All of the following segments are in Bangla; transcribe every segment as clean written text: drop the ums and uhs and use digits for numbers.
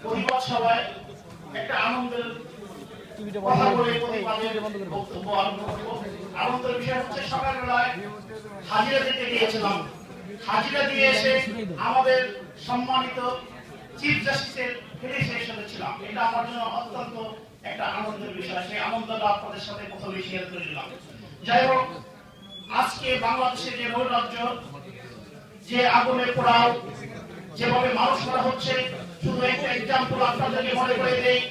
প্রতিবাদ সভায় একটা আনন্দের কথা বলে প্রতিবাদের বক্তব্য আরম্ভ করব। আনন্দের বিষয় হচ্ছে সকালবেলায় হাজিরা দিতে গিয়েছিলাম। হাজিরা দিয়ে এসে আমাদের সম্মানিত চিফ জাস্টিসের ফেলিসিটেশনে ছিলাম। এটা আমার জন্য অত্যন্ত একটা আনন্দের বিষয়। সেই আনন্দটা আপনাদের সাথে প্রথমে শেয়ার করে দিলাম। যাই হোক, আজকে বাংলাদেশে যে নৌ রাজ্য, যে আগুনে পোড়াও, যেভাবে মানুষ মারা হচ্ছে, শুধু একটা এক্সাম্পল আপনাদেরকে মনে করে দেই।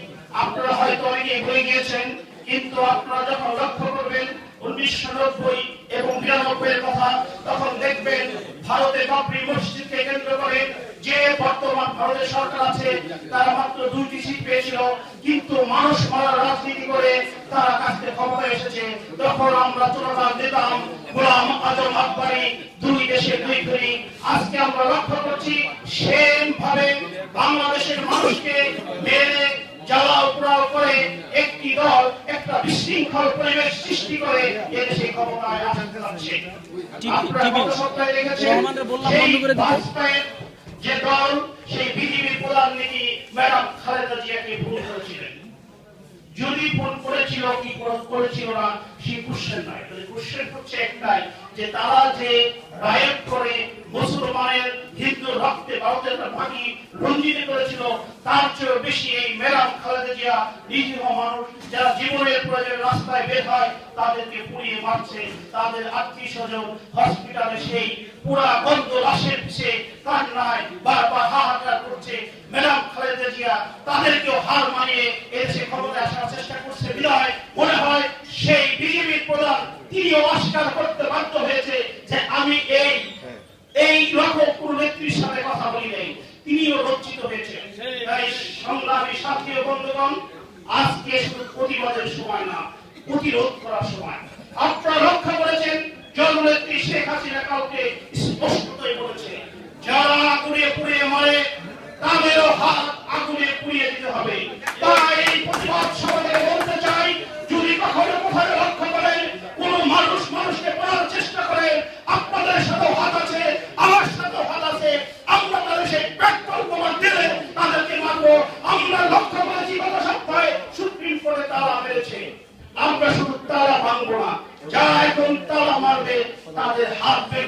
আপনারা হয়তো অনেকে ভুলে গিয়েছেন, কিন্তু আপনারা যখন লক্ষ্য করবেন 1990 এবং 92 এর কথা, তখন দেখবেন ভারতে বাবরি মসজিদকে কেন্দ্র করে যে বর্তমান ভারতের সরকার আছে, তারা মাত্র 2টি সিট পেয়েছিল, কিন্তু মানুষ মারার রাজনীতি করে তারা কাছে ক্ষমতায় এসেছে। তখন আমরা চোরাবাজ দিতাম গোলাম আজম আকবরী, দুই দেশে দুই ফেরি। আজকে আমরা লক্ষ্য করছি সেম ভাবে বাংলাদেশের মানুষকে মেরে জ্বালাও পোড়াও করে একটি দল একটা বিশৃঙ্খল পরিবেশ সৃষ্টি করে এদেশে ক্ষমতায় আসতে যাচ্ছে। আপনারা গত সপ্তাহে দেখেছেন যে দল সেই বিজেপির প্রধান নীতি ম্যাডাম খালেদা জিয়াকে ভুল করেছিলেন। যদি ফোন করেছিল কি করেছিল না সেই কোশ্চেন নয়, কোশ্চেন হচ্ছে একটাই, যে তারা যে রায়ত করে মুসলমানের হিন্দু রক্তে ভারতের ভাগি রঞ্জিত করেছিল, তার চেয়ে বেশি এই ম্যাডাম খালেদা জিয়া নিরীহ মানুষ যারা জীবনের প্রয়োজনে রাস্তায় বের হয় তাদেরকে পুড়িয়ে মারছে। তাদের আত্মীয় স্বজন হসপিটালে সেই পুরা গন্ধ লাশের পিছে কান্নায় বারবার হাহাকার করছে। ম্যাডাম খালেদা জিয়া তাদেরকেও হার মানিয়ে এসে ক্ষমতায় আসার চেষ্টা করছে বিধায় মনে হয় সেই বিজেপির প্রধান তিনিও অস্বীকার করতে বাধ্য হয়েছে যে আমি এই রকম কোন নেত্রীর সাথে কথা বলি নাই। তিনিও লজ্জিত হয়েছে। তাই সংগ্রামী সাথী ও বন্ধুগণ, আজকে শুধু প্রতিবাদের সময় না, প্রতিরোধ করার সময়। আপনারা লক্ষ্য করেছেন জননেত্রী শেখ হাসিনা কাউকে স্পষ্টতই বলেছে, যারা আগুনে পুড়িয়ে মারে তাদেরও হাত আগুনে পুড়িয়ে দিতে হবে। তাই এই প্রতিবাদ সভায় বলতে চাই, যদি কখনো কোথাও লক্ষ্য করেন কোন মানুষ মানুষকে মারার চেষ্টা করে, আপনাদের সাথে হাত আছে, আমার সাথে হাত আছে, আমরা তাদের সেই পেট্রোল বোমা দিলে তাদেরকে মারবো। আমরা লক্ষ্য করেছি গত সপ্তাহে সুপ্রিম কোর্টে তালা মেরেছে, আমরা শুধু তালা ভাঙবো না, যা এখন তালা মারবে তাদের হাত বের